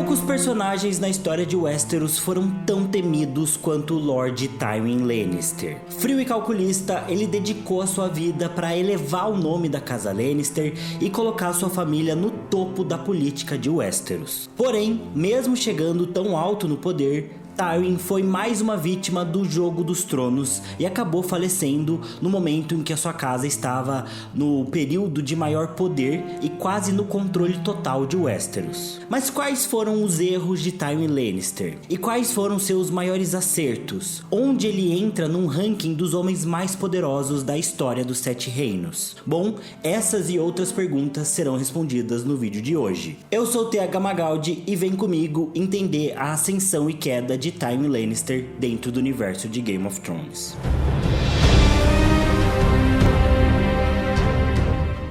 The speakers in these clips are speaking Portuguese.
Poucos personagens na história de Westeros foram tão temidos quanto o Lord Tywin Lannister. Frio e calculista, ele dedicou a sua vida para elevar o nome da casa Lannister e colocar sua família no topo da política de Westeros. Porém, mesmo chegando tão alto no poder, Tywin foi mais uma vítima do Jogo dos Tronos e acabou falecendo no momento em que a sua casa estava no período de maior poder e quase no controle total de Westeros. Mas quais foram os erros de Tywin Lannister? E quais foram seus maiores acertos? Onde ele entra num ranking dos homens mais poderosos da história dos Sete Reinos? Bom, essas e outras perguntas serão respondidas no vídeo de hoje. Eu sou o TH Magaldi e vem comigo entender a ascensão e queda de Tywin Lannister dentro do universo de Game of Thrones.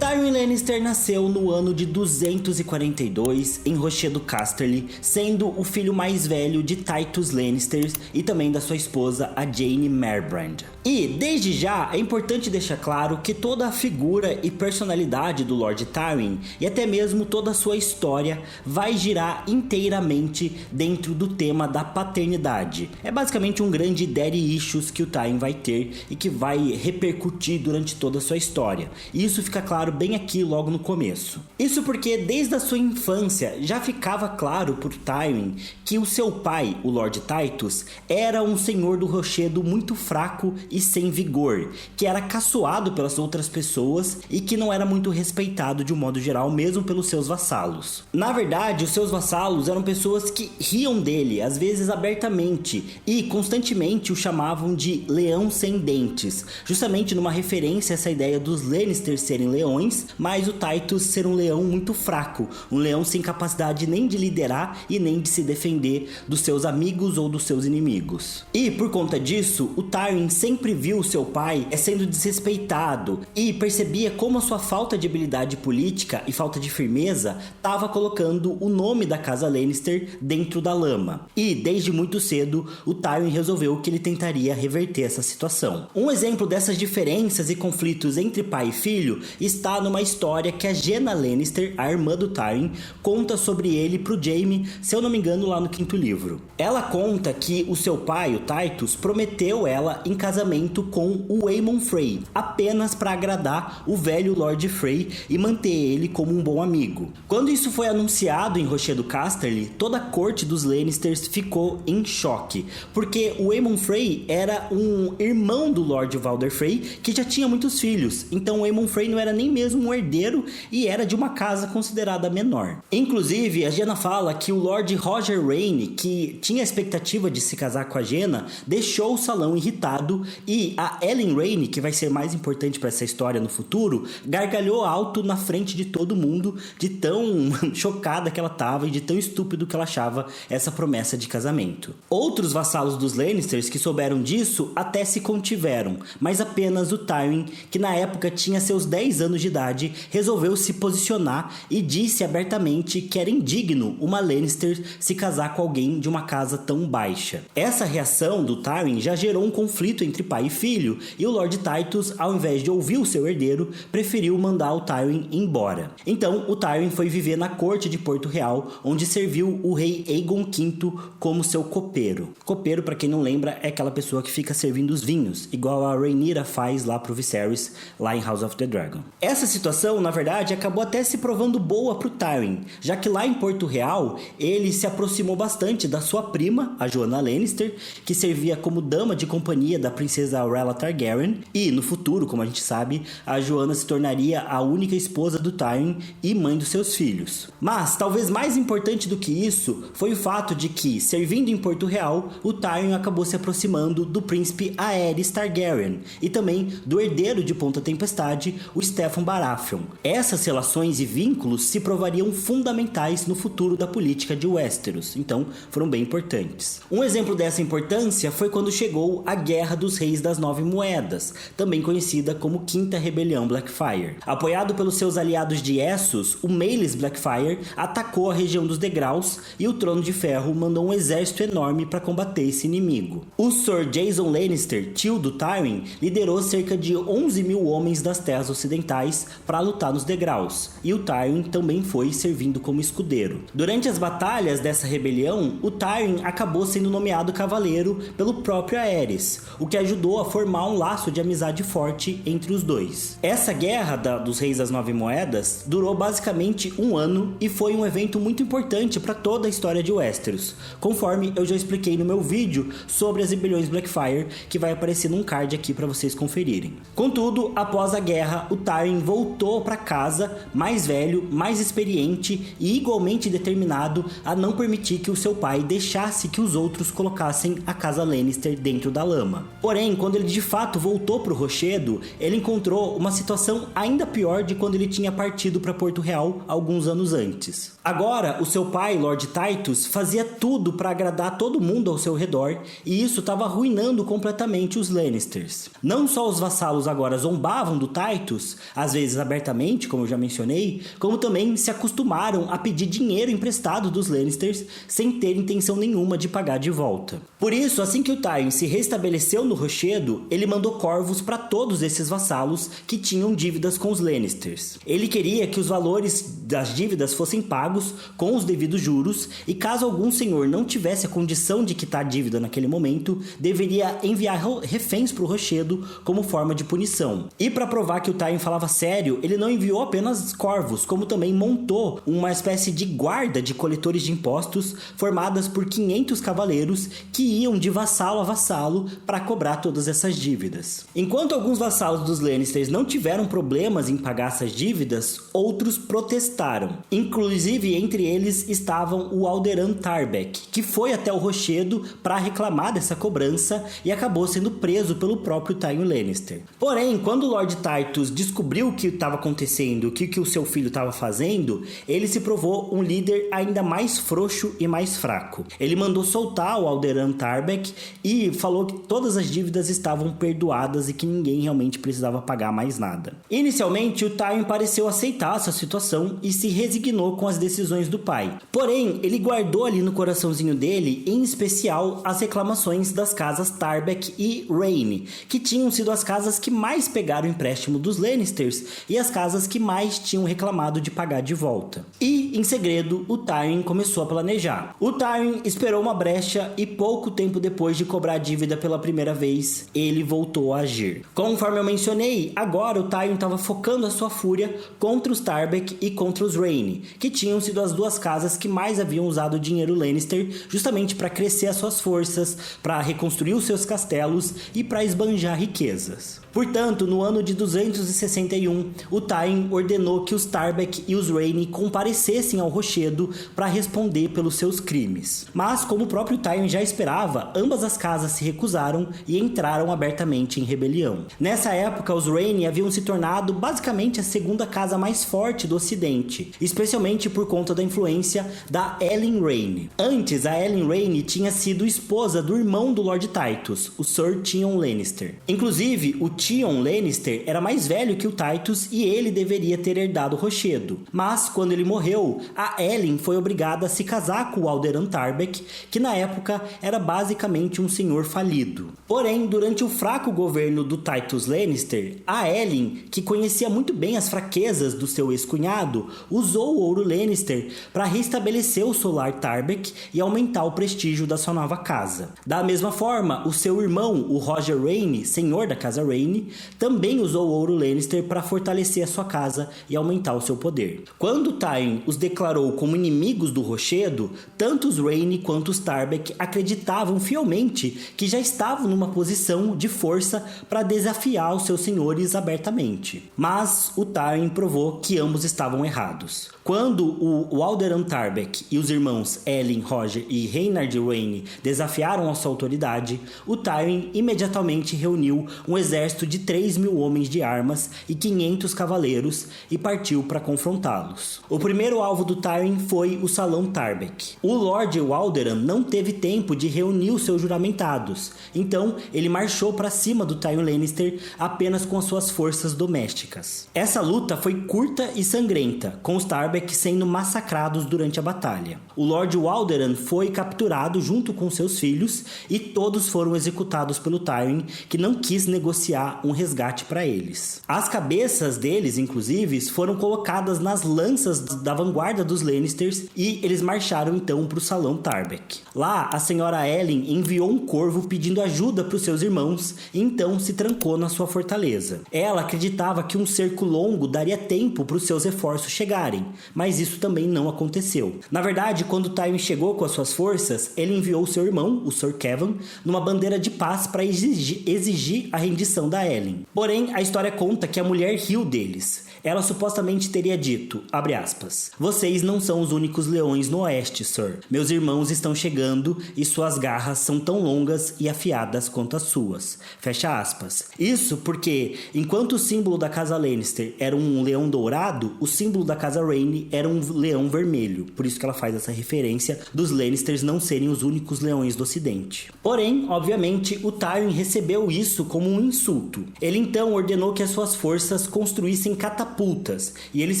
Tywin Lannister nasceu no ano de 242 em Rochedo Casterly, sendo o filho mais velho de Tytus Lannister e também da sua esposa, a Jaime Marbrand. E, desde já, é importante deixar claro que toda a figura e personalidade do Lord Tywin, e até mesmo toda a sua história, vai girar inteiramente dentro do tema da paternidade. É basicamente um grande daddy issues que o Tywin vai ter e que vai repercutir durante toda a sua história. E isso fica claro bem aqui logo no começo. Isso porque desde a sua infância já ficava claro por Tywin que o seu pai, o Lord Tytus, era um senhor do rochedo muito fraco e sem vigor, que era caçoado pelas outras pessoas e que não era muito respeitado de um modo geral, mesmo pelos seus vassalos. Na verdade, os seus vassalos eram pessoas que riam dele, às vezes abertamente, e constantemente o chamavam de leão sem dentes, justamente numa referência a essa ideia dos Lannister serem leões, mas o Tytus ser um leão muito fraco, um leão sem capacidade nem de liderar e nem de se defender dos seus amigos ou dos seus inimigos. E por conta disso, o Tywin sempre viu seu pai sendo desrespeitado e percebia como a sua falta de habilidade política e falta de firmeza estava colocando o nome da casa Lannister dentro da lama. E desde muito cedo, o Tywin resolveu que ele tentaria reverter essa situação. Um exemplo dessas diferenças e conflitos entre pai e filho está numa história que a Jaina Lannister, a irmã do Tywin, conta sobre ele pro Jaime, se eu não me engano, lá no 5º livro. Ela conta que o seu pai, o Tytus, prometeu ela em casamento com o Aemon Frey, apenas para agradar o velho Lord Frey e manter ele como um bom amigo. Quando isso foi anunciado em Rochedo Casterly, toda a corte dos Lannisters ficou em choque, porque o Aemon Frey era um irmão do Lord Walder Frey que já tinha muitos filhos, então o Aemon Frey não era nem mesmo um herdeiro e era de uma casa considerada menor. Inclusive, a Jaina fala que o Lord Roger Rayne, que tinha a expectativa de se casar com a Jaina, deixou o salão irritado e a Ellen Rayne, que vai ser mais importante para essa história no futuro, gargalhou alto na frente de todo mundo de tão chocada que ela estava e de tão estúpido que ela achava essa promessa de casamento. Outros vassalos dos Lannisters que souberam disso até se contiveram, mas apenas o Tywin, que na época tinha seus 10 anos de idade, resolveu se posicionar e disse abertamente que era indigno uma Lannister se casar com alguém de uma casa tão baixa. Essa reação do Tywin já gerou um conflito entre pai e filho, e o Lord Tytus, ao invés de ouvir o seu herdeiro, preferiu mandar o Tywin embora. Então, o Tywin foi viver na corte de Porto Real, onde serviu o rei Aegon V como seu copeiro. Copeiro, para quem não lembra, é aquela pessoa que fica servindo os vinhos, igual a Rhaenyra faz lá pro Viserys, lá em House of the Dragon. Essa situação, na verdade, acabou até se provando boa pro Tywin, já que lá em Porto Real, ele se aproximou bastante da sua prima, a Joanna Lannister, que servia como dama de companhia da princesa Rhaella Targaryen, e no futuro, como a gente sabe, a Joanna se tornaria a única esposa do Tywin e mãe dos seus filhos. Mas, talvez mais importante do que isso, foi o fato de que, servindo em Porto Real, o Tywin acabou se aproximando do príncipe Aerys Targaryen, e também do herdeiro de Ponta Tempestade, o Steffon Baratheon. Essas relações e vínculos se provariam fundamentais no futuro da política de Westeros, então foram bem importantes. Um exemplo dessa importância foi quando chegou a Guerra dos Reis das Nove Moedas, também conhecida como Quinta Rebelião Blackfyre. Apoiado pelos seus aliados de Essos, o Maelys Blackfyre atacou a região dos Degraus e o Trono de Ferro mandou um exército enorme para combater esse inimigo. O Sir Jason Lannister, tio do Tywin, liderou cerca de 11.000 homens das Terras Ocidentais para lutar nos Degraus, e o Tywin também foi servindo como escudeiro. Durante as batalhas dessa rebelião, o Tywin acabou sendo nomeado cavaleiro pelo próprio Aerys, o que ajudou a formar um laço de amizade forte entre os dois. Essa guerra dos Reis das Nove Moedas durou basicamente um ano e foi um evento muito importante para toda a história de Westeros, conforme eu já expliquei no meu vídeo sobre as rebeliões Blackfyre, que vai aparecer num card aqui para vocês conferirem. Contudo, após a guerra, o Tywin voltou para casa mais velho, mais experiente e igualmente determinado a não permitir que o seu pai deixasse que os outros colocassem a casa Lannister dentro da lama. Porém, quando ele de fato voltou para o Rochedo, ele encontrou uma situação ainda pior de quando ele tinha partido para Porto Real alguns anos antes. Agora, o seu pai, Lord Tytus, fazia tudo para agradar todo mundo ao seu redor, e isso estava arruinando completamente os Lannisters. Não só os vassalos agora zombavam do Tytus, às vezes abertamente, como eu já mencionei, como também se acostumaram a pedir dinheiro emprestado dos Lannisters sem ter intenção nenhuma de pagar de volta. Por isso, assim que o Tywin se restabeleceu no Rochedo, ele mandou corvos para todos esses vassalos que tinham dívidas com os Lannisters. Ele queria que os valores das dívidas fossem pagos com os devidos juros, e caso algum senhor não tivesse a condição de quitar a dívida naquele momento, deveria enviar reféns para o Rochedo como forma de punição. E para provar que o Tywin falava sério, ele não enviou apenas corvos, como também montou uma espécie de guarda de coletores de impostos formadas por 500 cavaleiros que iam de vassalo a vassalo para cobrar todas essas dívidas. Enquanto alguns vassalos dos Lannisters não tiveram problemas em pagar essas dívidas, outros protestaram. Inclusive, entre eles estavam o Alderan Tarbeck, que foi até o Rochedo para reclamar dessa cobrança e acabou sendo preso pelo próprio Tywin Lannister. Porém, quando o Lord Tytus descobriu o que estava acontecendo, o que o seu filho estava fazendo, ele se provou um líder ainda mais frouxo e mais fraco. Ele mandou soltar o Alderan Tarbeck e falou que todas as dívidas estavam perdoadas e que ninguém realmente precisava pagar mais nada. Inicialmente, o Tywin pareceu aceitar essa situação e se resignou com as decisões do pai. Porém, ele guardou ali no coraçãozinho dele, em especial, as reclamações das casas Tarbeck e Rhaene, que tinham sido as casas que mais pegaram empréstimo dos Lannisters e as casas que mais tinham reclamado de pagar de volta. E, em segredo, o Tywin começou a planejar. O Tywin esperou uma brecha e pouco tempo depois de cobrar a dívida pela primeira vez, ele voltou a agir. Conforme eu mencionei, agora o Tywin estava focando a sua fúria contra os Tarbeck e contra os Rhaene, que tinham sido as duas casas que mais haviam usado o dinheiro Lannister justamente para crescer as suas forças, para reconstruir os seus castelos e para esbanjar riquezas. Portanto, no ano de 261, o Tywin ordenou que os Tarbeck e os Rhaene comparecessem ao Rochedo para responder pelos seus crimes. Mas, como o próprio Tywin já esperava, ambas as casas se recusaram e entraram abertamente em rebelião. Nessa época, os Rhaene haviam se tornado basicamente a segunda casa mais forte do Ocidente, especialmente por conta da influência da Aelin Rhaene. Antes, a Aelin Rhaene tinha sido esposa do irmão do Lord Tytus, o Sir Tyrion Lannister. Inclusive, o Tyrion Lannister era mais velho que o Tytus e ele deveria ter herdado o Rochedo. Mas, quando ele morreu, a Aelin foi obrigada a se casar com o Alderan Tarbeck, que na época era basicamente um senhor falido. Porém, durante o fraco governo do Tytus Lannister, a Aelin, que conhecia muito bem as fraquezas do seu ex-cunhado, usou o ouro Lannister para restabelecer o solar Tarbeck e aumentar o prestígio da sua nova casa. Da mesma forma, o seu irmão, o Roger Rhaene, senhor da casa Rhaene, também usou o ouro Lannister para fortalecer a sua casa e aumentar o seu poder. Quando Tywin os declarou como inimigos do Rochedo, tanto os Rhaene quanto os Tarbeck acreditavam fielmente que já estavam numa posição de força para desafiar os seus senhores abertamente. Mas o Tywin provou que ambos estavam errados. Quando o Alderan Tarbeck e os irmãos Aelin, Roger e Reynard Rhaene desafiaram a sua autoridade, o Tywin imediatamente reuniu um exército exército de 3.000 homens de armas e 500 cavaleiros e partiu para confrontá-los. O primeiro alvo do Tywin foi o Salão Tarbeck. O Lord Walderan não teve tempo de reunir os seus juramentados, então ele marchou para cima do Tywin Lannister apenas com as suas forças domésticas. Essa luta foi curta e sangrenta, com os Tarbeck sendo massacrados durante a batalha. O Lord Walderan foi capturado junto com seus filhos e todos foram executados pelo Tywin, que não quis negociar um resgate para eles. As cabeças deles, inclusive, foram colocadas nas lanças da vanguarda dos Lannisters e eles marcharam então para o Salão Tarbeck. Lá, a senhora Ellen enviou um corvo pedindo ajuda para os seus irmãos e então se trancou na sua fortaleza. Ela acreditava que um cerco longo daria tempo para os seus reforços chegarem, mas isso também não aconteceu. Na verdade, quando Tywin chegou com as suas forças, ele enviou seu irmão, o Sir Kevan, numa bandeira de paz para exigir a rendição da Ellen. Porém, a história conta que a mulher riu deles. Ela supostamente teria dito, abre aspas, "Vocês não são os únicos leões no oeste, Sir. Meus irmãos estão chegando e suas garras são tão longas e afiadas quanto as suas." Fecha aspas. Isso porque, enquanto o símbolo da casa Lannister era um leão dourado, o símbolo da casa Raine era um leão vermelho. Por isso que ela faz essa referência dos Lannisters não serem os únicos leões do ocidente. Porém, obviamente, o Tywin recebeu isso como um insulto. Ele então ordenou que as suas forças construíssem catapultas, e eles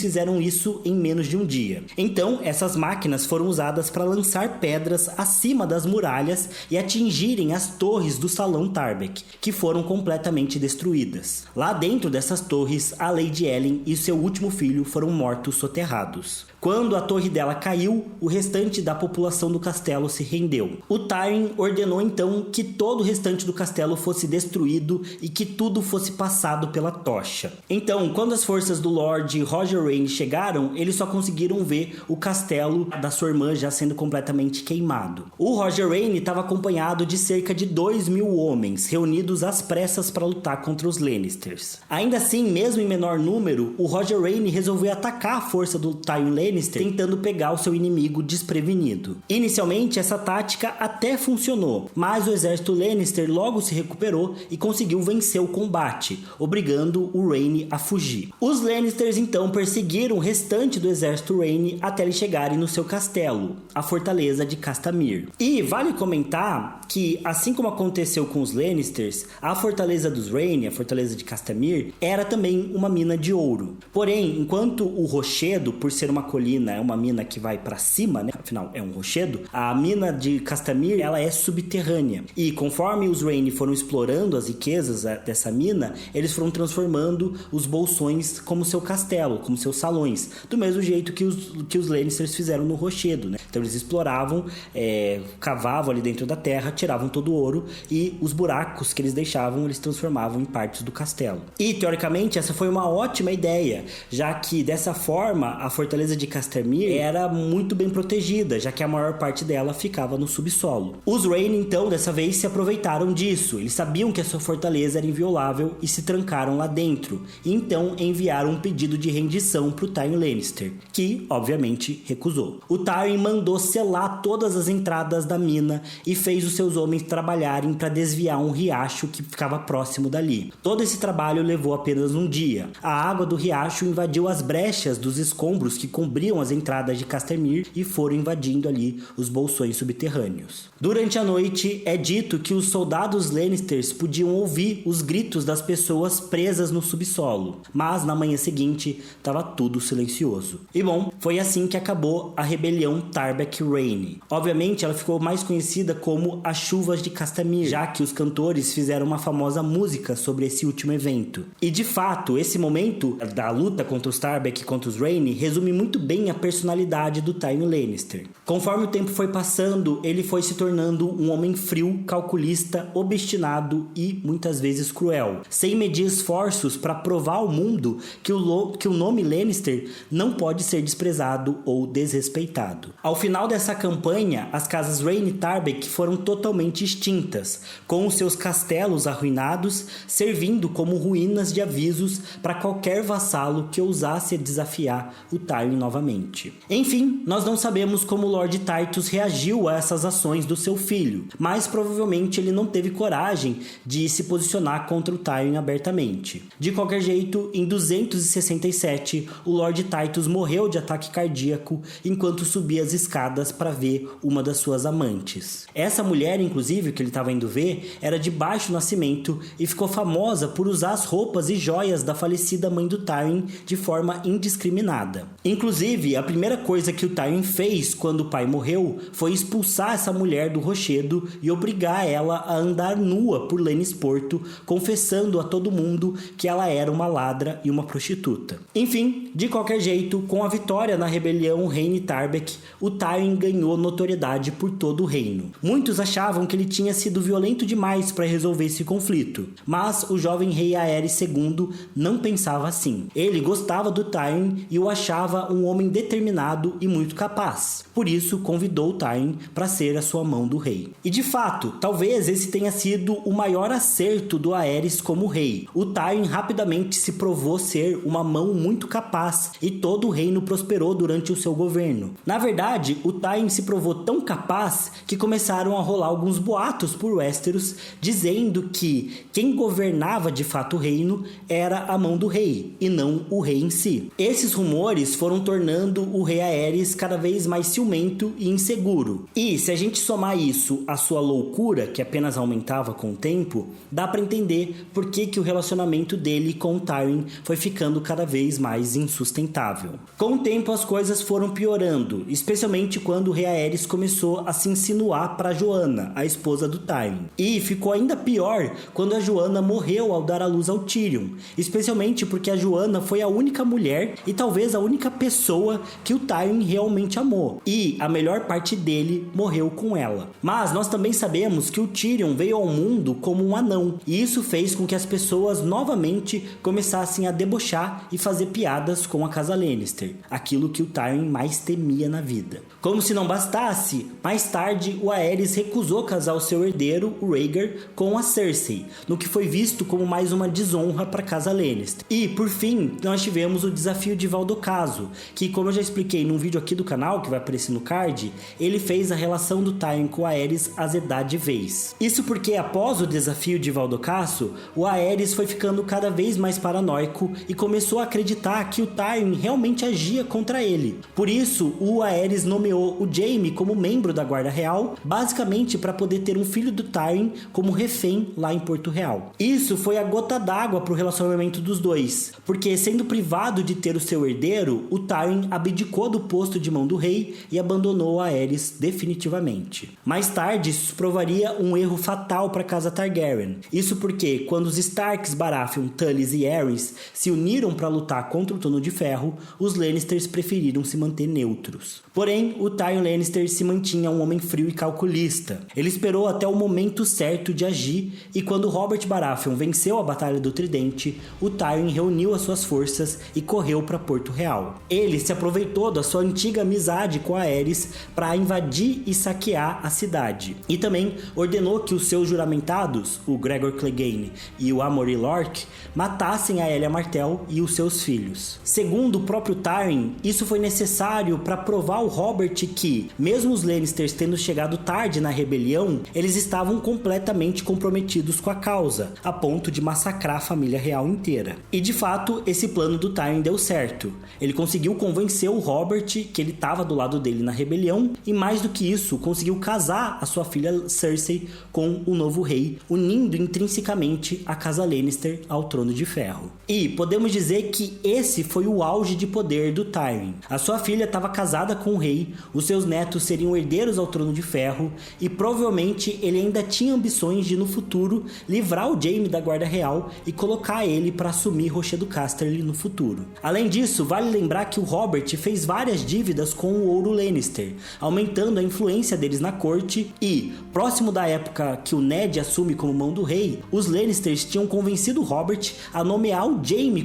fizeram isso em menos de um dia. Então, essas máquinas foram usadas para lançar pedras acima das muralhas e atingirem as torres do Salão Tarbeck, que foram completamente destruídas. Lá dentro dessas torres, a Lady Ellen e seu último filho foram mortos soterrados. Quando a torre dela caiu, o restante da população do castelo se rendeu. O Tywin ordenou então que todo o restante do castelo fosse destruído e que tudo fosse passado pela tocha. Então, quando as forças do Lord Roger Raine chegaram, eles só conseguiram ver o castelo da sua irmã já sendo completamente queimado. O Roger Raine estava acompanhado de cerca de 2.000 homens, reunidos às pressas para lutar contra os Lannisters. Ainda assim, mesmo em menor número, o Roger Raine resolveu atacar a força do Tywin Lannister, tentando pegar o seu inimigo desprevenido. Inicialmente, essa tática até funcionou, mas o exército Lannister logo se recuperou e conseguiu vencer o combate, obrigando o Raine a fugir. Os Lannisters então perseguiram o restante do exército Raine até eles chegarem no seu castelo, a fortaleza de Castamere. E vale comentar que, assim como aconteceu com os Lannisters, a fortaleza dos Raine, a fortaleza de Castamere, era também uma mina de ouro. Porém, enquanto o rochedo, por ser uma colina, é uma mina que vai para cima, né? Afinal, é um rochedo. A mina de Castamere, ela é subterrânea. E conforme os Raine foram explorando as riquezas dessa mina, eles foram transformando os bolsões como seu castelo, como seus salões. Do mesmo jeito que os Lannisters fizeram no rochedo, né? Então eles exploravam, cavavam ali dentro da terra, tiravam todo o ouro e os buracos que eles deixavam, eles transformavam em partes do castelo. E, teoricamente, essa foi uma ótima ideia, já que dessa forma a fortaleza de Castamere era muito bem protegida, já que a maior parte dela ficava no subsolo. Os Raine, então, dessa vez se aproveitaram disso. Eles sabiam que a sua fortaleza era inviolável e se trancaram lá dentro. E então enviaram um pedido de rendição para o Tywin Lannister, que, obviamente, recusou. O Tywin mandou selar todas as entradas da mina e fez os seus homens trabalharem para desviar um riacho que ficava próximo dali. Todo esse trabalho levou apenas um dia. A água do riacho invadiu as brechas dos escombros que cobriam as entradas de Castamere e foram invadindo ali os bolsões subterrâneos. Durante a noite, é dito que os soldados Lannisters podiam ouvir os gritos das pessoas presas no subsolo, mas na manhã seguinte estava tudo silencioso. E bom, foi assim que acabou a rebelião Tarbeck Raine. Obviamente, ela ficou mais conhecida como as Chuvas de Castamere, já que os cantores fizeram uma famosa música sobre esse último evento. E de fato, esse momento da luta contra os Tarbeck e contra os Raine resume muito bem a personalidade do Tywin Lannister. Conforme o tempo foi passando, ele foi se tornando um homem frio, calculista, obstinado e muitas vezes cruel, sem medir esforços para provar ao mundo que o nome Lannister não pode ser desprezado ou desrespeitado. Ao final dessa campanha, as casas Rhaene e Tarbeck foram totalmente extintas, com os seus castelos arruinados, servindo como ruínas de avisos para qualquer vassalo que ousasse desafiar o Tywin novamente. Enfim, nós não sabemos como o Lord Tytos reagiu a essas ações do seu filho, mas provavelmente ele não teve coragem de se posicionar contra o Tywin abertamente. De qualquer jeito, em 267, o Lord Tytos morreu de ataque cardíaco enquanto subia as escadas para ver uma das suas amantes. Essa mulher, inclusive, que ele estava indo ver, era de baixo nascimento e ficou famosa por usar as roupas e joias da falecida mãe do Tywin de forma indiscriminada. Inclusive, a primeira coisa que o Tywin fez quando o pai morreu foi expulsar essa mulher do rochedo e obrigar ela a andar nua por Lannisporto, confessando a todo mundo que ela era uma ladra e uma prostituta. Enfim, de qualquer jeito, com a vitória na rebelião Rhaene Tarbeck, o Tywin ganhou notoriedade por todo o reino. Muitos achavam que ele tinha sido violento demais para resolver esse conflito, mas o jovem rei Aerys II não pensava assim. Ele gostava do Tywin e o achava um homem determinado e muito capaz. Por isso, convidou o Tywin para ser a sua mão do rei. E de fato, talvez esse tenha sido o maior acerto do Aerys como rei. O Tywin rapidamente se provou ser uma mão muito capaz e todo o reino prosperou durante o seu governo. Na verdade, o Tywin se provou tão capaz que começaram a rolar alguns boatos por Westeros dizendo que quem governava de fato o reino era a mão do rei e não o rei em si. Esses rumores foram tornando o rei Aerys cada vez mais ciumento e inseguro. E se a gente somar isso à sua loucura, que apenas aumentava com o tempo, dá para entender por que o relacionamento dele com o Tywin foi ficando cada vez mais insustentável. Com o tempo as coisas foram piorando, especialmente quando o rei Aerys começou a se insinuar para Joanna, a esposa do Tywin. E ficou ainda pior quando a Joanna morreu ao dar à luz ao Tyrion, especialmente porque a Joanna foi a única mulher e talvez a única pessoa que o Tywin realmente amou, e a melhor parte dele morreu com ela. Mas nós também sabemos que o Tyrion veio ao mundo como um anão, e isso fez com que as pessoas novamente começassem a debochar e fazer piadas com a casa Lannister, aquilo que o Tywin mais temia na vida. Como se não bastasse, mais tarde o Aerys recusou casar o seu herdeiro, o Rhaegar, com a Cersei, no que foi visto como mais uma desonra para a casa Lannister. E, por fim, nós tivemos o desafio de Valdocaso, que, como eu já expliquei num vídeo aqui do canal, que vai aparecer no card, ele fez a relação do Tywin com o Aerys azedar de vez. Isso porque, após o desafio de Valdocaso, o Aerys foi ficando cada vez mais paranoico e começou a acreditar que o Tywin realmente agia contra ele. Por isso, o Aerys nomeou o Jaime como membro da Guarda Real, basicamente para poder ter um filho do Tywin como refém lá em Porto Real. Isso foi a gota d'água para o relacionamento dos dois, porque sendo privado de ter o seu herdeiro, o Tywin abdicou do posto de mão do rei e abandonou a Aerys definitivamente. Mais tarde, isso provaria um erro fatal para a casa Targaryen. Isso porque, quando os Starks, Baratheon, Tully e Aerys se uniram para lutar contra o Trono de Ferro, os Lannisters preferiram se manter neutros. Porém, o Tywin Lannister se mantinha um homem frio e calculista. Ele esperou até o momento certo de agir, e quando Robert Baratheon venceu a Batalha do Tridente, o Tywin reuniu as suas forças e correu para Porto Real. Ele se aproveitou da sua antiga amizade com Aerys para invadir e saquear a cidade. E também ordenou que os seus juramentados, o Gregor Clegane e o Amory Lorque, matassem a Elia Martell e os seus filhos. Segundo o próprio Tywin, isso foi necessário para provar ao Robert que, mesmo os Lannisters tendo chegado tarde na rebelião, eles estavam completamente comprometidos com a causa, a ponto de massacrar a família real inteira. E de fato, esse plano do Tywin deu certo. Ele conseguiu convencer o Robert que ele estava do lado dele na rebelião, e mais do que isso, conseguiu casar a sua filha Cersei com o novo rei, unindo intrinsecamente a casa Lannister ao Trono de Ferro. E podemos dizer que esse foi o auge de poder do Tywin. A sua filha estava casada com o rei, os seus netos seriam herdeiros ao Trono de Ferro, e provavelmente ele ainda tinha ambições de no futuro livrar o Jaime da Guarda Real e colocar ele para assumir Rochedo Casterly no futuro. Além disso, vale lembrar que o Robert fez várias dívidas com o Ouro Lannister, aumentando a influência deles na corte, e, próximo da época que o Ned assume como mão do rei, os Lannisters tinham convencido Robert a nomear o Jaime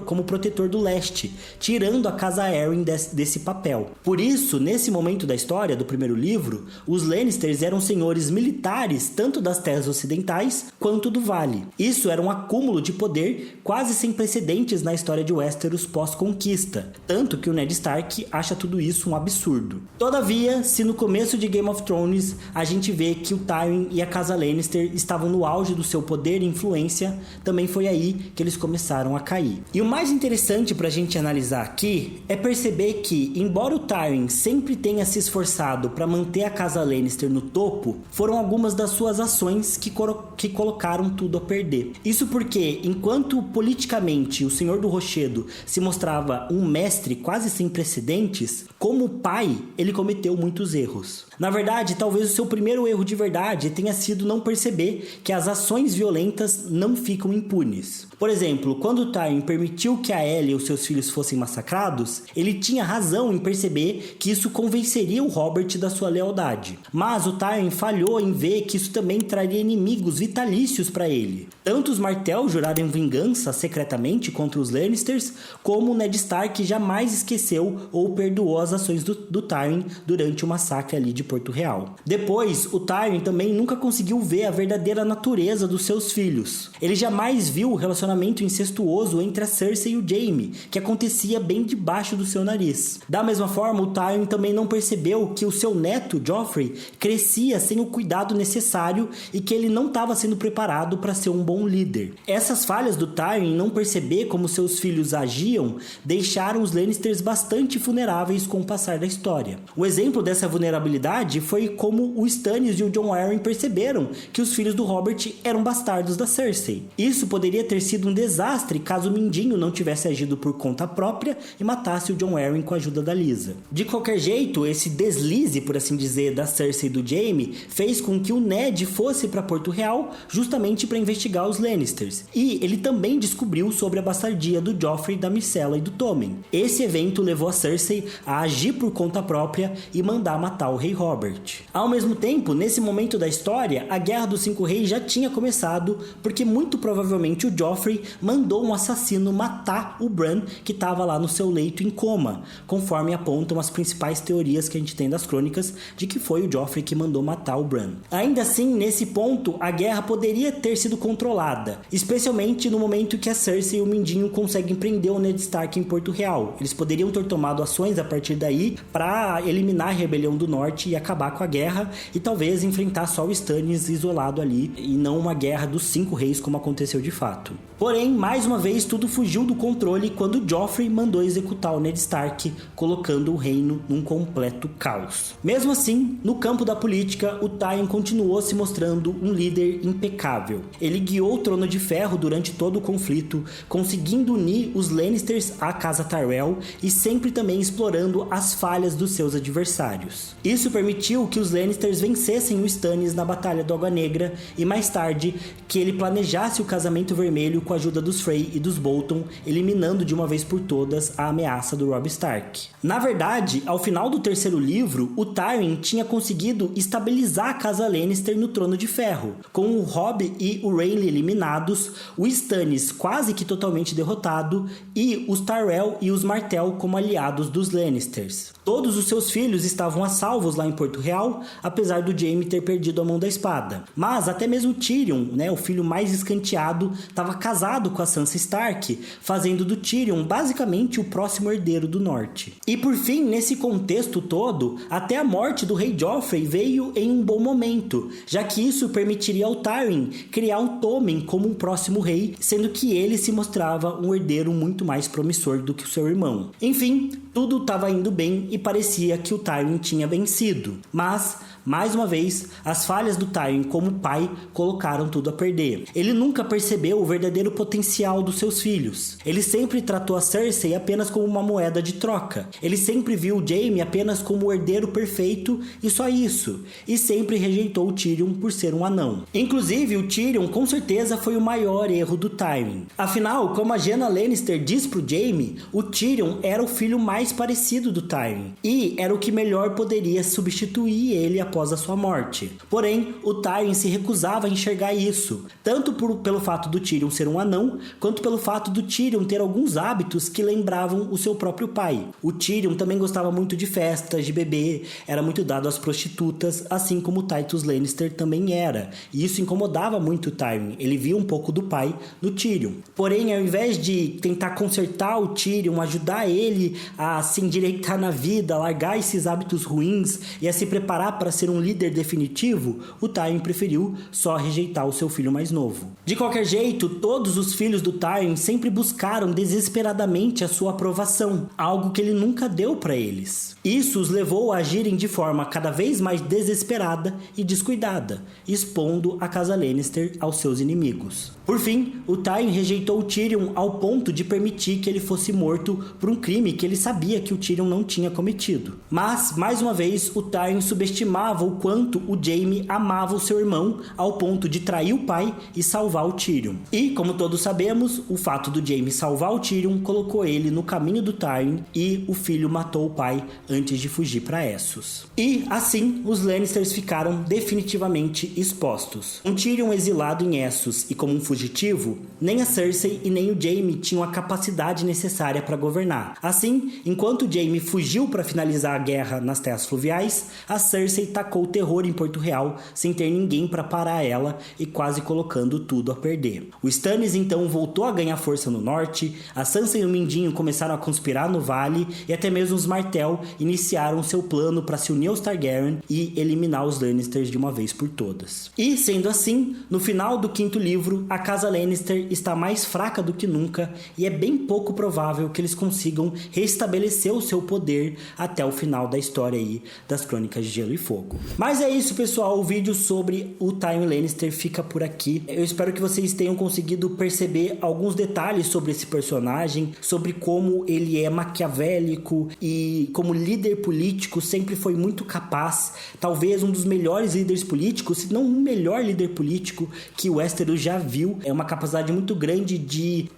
como protetor do leste, tirando a casa Arryn desse papel. Por isso, nesse momento da história do primeiro livro, os Lannisters eram senhores militares tanto das terras ocidentais quanto do Vale. Isso era um acúmulo de poder quase sem precedentes na história de Westeros pós-conquista, tanto que o Ned Stark acha tudo isso um absurdo. Todavia, se no começo de Game of Thrones a gente vê que o Tywin e a casa Lannister estavam no auge do seu poder e influência, também foi aí que eles começaram a cair. E o mais interessante pra gente analisar aqui é perceber que, embora o Tywin sempre tenha se esforçado para manter a casa Lannister no topo, foram algumas das suas ações que colocaram tudo a perder. Isso porque, enquanto politicamente o Senhor do Rochedo se mostrava um mestre quase sem precedentes, como pai, ele cometeu muitos erros. Na verdade, talvez o seu primeiro erro de verdade tenha sido não perceber que as ações violentas não ficam impunes. Por exemplo, quando o Tywin permitiu que a Ellie e os seus filhos fossem massacrados, ele tinha razão em perceber que isso convenceria o Robert da sua lealdade. Mas o Tywin falhou em ver que isso também traria inimigos vitalícios para ele. Tanto os Martell juraram vingança secretamente contra os Lannisters, como o Ned Stark jamais esqueceu ou perdoou as ações do Tywin durante o massacre ali de Porto Real. Depois, o Tywin também nunca conseguiu ver a verdadeira natureza dos seus filhos. Ele jamais viu o relacionamento incestuoso entre a Cersei e o Jaime, que acontecia bem debaixo do seu nariz. Da mesma forma, o Tywin também não percebeu que o seu neto, Joffrey, crescia sem o cuidado necessário e que ele não estava sendo preparado para ser um bom líder. Essas falhas do Tywin em não perceber como seus filhos agiam deixaram os Lannisters bastante vulneráveis com o passar da história. O exemplo dessa vulnerabilidade foi como o Stannis e o Jon Arryn perceberam que os filhos do Robert eram bastardos da Cersei. Isso poderia ter sido um desastre caso o Mindinho não tivesse agido por conta própria e matasse o Jon Arryn com a ajuda da Lysa. De qualquer jeito, esse deslize, por assim dizer, da Cersei e do Jaime fez com que o Ned fosse para Porto Real justamente para investigar os Lannisters. E ele também descobriu sobre a bastardia do Joffrey, da Myrcella e do Tommen. Esse evento levou a Cersei a agir por conta própria e mandar matar o rei Robert. Ao mesmo tempo, nesse momento da história, a Guerra dos Cinco Reis já tinha começado, porque muito provavelmente o Joffrey mandou um assassino matar o Bran, que estava lá no seu leito em coma, conforme apontam as principais teorias que a gente tem das crônicas de que foi o Joffrey que mandou matar o Bran. Ainda assim, nesse ponto, a guerra poderia ter sido controlada, especialmente no momento que a Cersei e o Mindinho conseguem prender o Ned Stark em Porto Real. Eles poderiam ter tomado ações a partir daí para eliminar a rebelião do norte e acabar com a guerra e talvez enfrentar só o Stannis isolado ali e não uma guerra dos cinco reis como aconteceu de fato. Porém, mais uma vez, tudo fugiu do controle quando Joffrey mandou executar o Ned Stark, colocando o reino num completo caos. Mesmo assim, no campo da política, o Tywin continuou se mostrando um líder impecável. Ele guiou o Trono de Ferro durante todo o conflito, conseguindo unir os Lannisters à Casa Tyrell e sempre também explorando as falhas dos seus adversários. Isso permitiu que os Lannisters vencessem o Stannis na Batalha do Água Negra e mais tarde que ele planejasse o casamento vermelho com a ajuda dos Frey e dos Bolton, eliminando de uma vez por todas a ameaça do Robb Stark. Na verdade, ao final do terceiro livro, o Tywin tinha conseguido estabilizar a Casa Lannister no Trono de Ferro. Com o Robb e o Rhaenys eliminados, o Stannis quase que totalmente derrotado e os Tyrell e os Martell como aliados dos Lannisters. Todos os seus filhos estavam a salvos lá em Porto Real, apesar do Jaime ter perdido a mão da espada. Mas até mesmo Tyrion, o filho mais escanteado, estava casado com a Sansa Stark, fazendo do Tyrion basicamente o próximo herdeiro do norte. E por fim, nesse contexto todo, até a morte do rei Joffrey veio em um bom momento, já que isso permitiria ao Tywin criar o Tommen como um próximo rei, sendo que ele se mostrava um herdeiro muito mais promissor do que o seu irmão. Enfim, tudo estava indo bem e parecia que o Tywin tinha vencido, mas mais uma vez, as falhas do Tywin como pai colocaram tudo a perder. Ele nunca percebeu o verdadeiro potencial dos seus filhos. Ele sempre tratou a Cersei apenas como uma moeda de troca. Ele sempre viu o Jaime apenas como o herdeiro perfeito e só isso. E sempre rejeitou o Tyrion por ser um anão. Inclusive, o Tyrion com certeza foi o maior erro do Tywin. Afinal, como a Jaina Lannister diz pro Jaime, o Tyrion era o filho mais mais parecido do Tywin, e era o que melhor poderia substituir ele após a sua morte. Porém, o Tywin se recusava a enxergar isso, tanto pelo fato do Tyrion ser um anão, quanto pelo fato do Tyrion ter alguns hábitos que lembravam o seu próprio pai. O Tyrion também gostava muito de festas, de beber, era muito dado às prostitutas, assim como o Titus Lannister também era, e isso incomodava muito o Tywin. Ele via um pouco do pai no Tyrion. Porém, ao invés de tentar consertar o Tyrion, ajudar ele a se endireitar na vida, largar esses hábitos ruins e a se preparar para ser um líder definitivo, o Tywin preferiu só rejeitar o seu filho mais novo. De qualquer jeito, todos os filhos do Tywin sempre buscaram desesperadamente a sua aprovação, algo que ele nunca deu para eles. Isso os levou a agirem de forma cada vez mais desesperada e descuidada, expondo a casa Lannister aos seus inimigos. Por fim, o Tywin rejeitou o Tyrion ao ponto de permitir que ele fosse morto por um crime que ele sabia que o Tyrion não tinha cometido. Mas, mais uma vez, o Tywin subestimava o quanto o Jaime amava o seu irmão ao ponto de trair o pai e salvar o Tyrion. E, como todos sabemos, o fato do Jaime salvar o Tyrion colocou ele no caminho do Tywin e o filho matou o pai antes de fugir para Essos. E, assim, os Lannisters ficaram definitivamente expostos. Um Tyrion exilado em Essos e como um fugitivo, nem a Cersei e nem o Jaime tinham a capacidade necessária para governar. Assim, enquanto o Jaime fugiu para finalizar a guerra nas terras fluviais, a Cersei tacou o terror em Porto Real sem ter ninguém para parar ela e quase colocando tudo a perder. O Stannis então voltou a ganhar força no norte, a Sansa e o Mindinho começaram a conspirar no vale e até mesmo os Martell iniciaram seu plano para se unir aos Targaryen e eliminar os Lannisters de uma vez por todas. E, sendo assim, no final do 5º livro, a casa Lannister está mais fraca do que nunca e é bem pouco provável que eles consigam restabelecer o seu poder até o final da história aí das Crônicas de Gelo e Fogo. Mas é isso, pessoal, o vídeo sobre o Tywin Lannister fica por aqui. Eu espero que vocês tenham conseguido perceber alguns detalhes sobre esse personagem, sobre como ele é maquiavélico e como líder político sempre foi muito capaz, talvez um dos melhores líderes políticos, se não o melhor líder político que o Westeros já viu. É uma capacidade muito grande de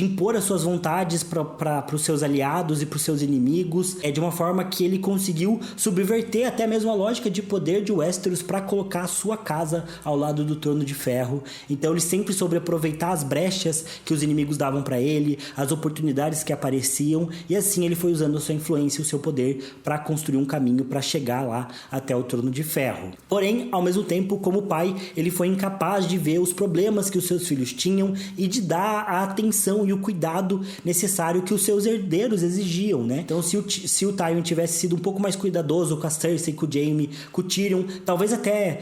impor as suas vontades para os seus aliados e para os seus inimigos. É de uma forma que ele conseguiu subverter até mesmo a lógica de poder de Westeros para colocar a sua casa ao lado do Trono de Ferro. Então ele sempre soube aproveitar as brechas que os inimigos davam para ele, as oportunidades que apareciam, e assim ele foi usando a sua influência e o seu poder para construir um caminho para chegar lá até o Trono de Ferro. Porém, ao mesmo tempo, como pai, ele foi incapaz de ver os problemas que os seus filhos tinham e de dar a atenção e o cuidado necessário que os seus herdeiros exigiam, né? Então, se o Tywin tivesse sido um pouco mais cuidadoso com a Cersei, com o Jaime, com o Tyrion, talvez até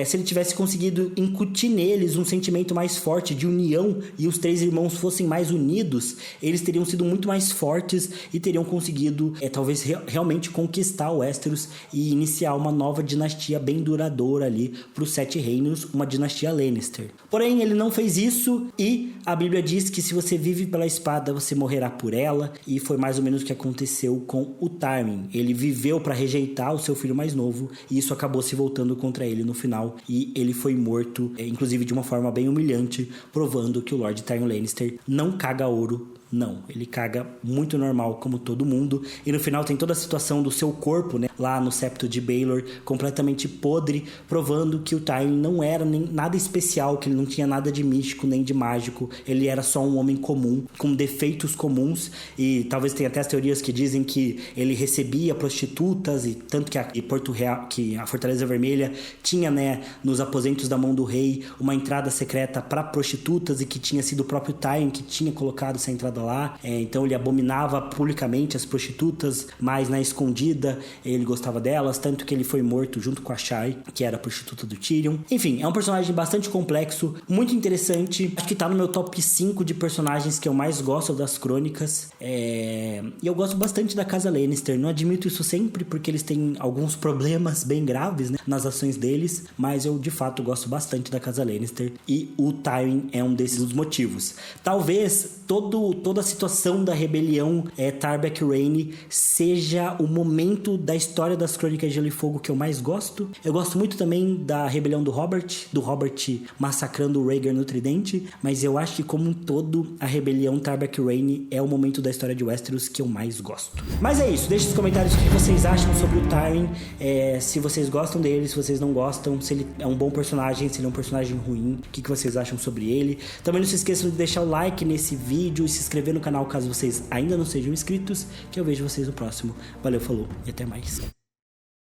se ele tivesse conseguido incutir neles um sentimento mais forte de união e os 3 irmãos fossem mais unidos, eles teriam sido muito mais fortes e teriam conseguido talvez realmente conquistar o Westeros e iniciar uma nova dinastia bem duradoura ali para os 7 reinos, uma dinastia Lannister. Porém, ele não fez isso e a Bíblia diz que se você vive pela espada, você morrerá por ela, e foi mais ou menos o que aconteceu com o Tywin. Ele viveu para rejeitar o seu filho mais novo e isso acabou se voltando contra ele no final e ele foi morto, inclusive de uma forma bem humilhante, provando que o Lord Tywin Lannister não caga ouro. Não, ele caga muito normal, como todo mundo. E no final tem toda a situação do seu corpo, né? Lá no septo de Baelor, completamente podre, provando que o Tywin não era nem nada especial, que ele não tinha nada de místico nem de mágico. Ele era só um homem comum, com defeitos comuns. E talvez tenha até as teorias que dizem que ele recebia prostitutas, e tanto que Porto Real, que a Fortaleza Vermelha tinha, né, nos aposentos da mão do rei, uma entrada secreta para prostitutas, e que tinha sido o próprio Tywin que tinha colocado essa entrada lá. Então ele abominava publicamente as prostitutas, mas na escondida ele gostava delas, tanto que ele foi morto junto com a Shai, que era a prostituta do Tyrion. Enfim, é um personagem bastante complexo, muito interessante. Acho que tá no meu top 5 de personagens que eu mais gosto das crônicas. E eu gosto bastante da casa Lannister. Não admito isso sempre, porque eles têm alguns problemas bem graves, né, nas ações deles, mas eu de fato gosto bastante da casa Lannister e o Tywin é um desses motivos. Talvez toda a situação da rebelião Tarbeck Rhaene seja o momento história das Crônicas de Gelo e Fogo que eu mais gosto. Eu gosto muito também da rebelião do Robert massacrando o Rhaegar no tridente, mas eu acho que como um todo, a rebelião Targaryen é o momento da história de Westeros que eu mais gosto. Mas é isso, deixe nos comentários o que vocês acham sobre o Tyrion, se vocês gostam dele, se vocês não gostam, se ele é um bom personagem, se ele é um personagem ruim, o que vocês acham sobre ele. Também não se esqueçam de deixar o like nesse vídeo e se inscrever no canal caso vocês ainda não sejam inscritos, que eu vejo vocês no próximo. Valeu, falou e até mais.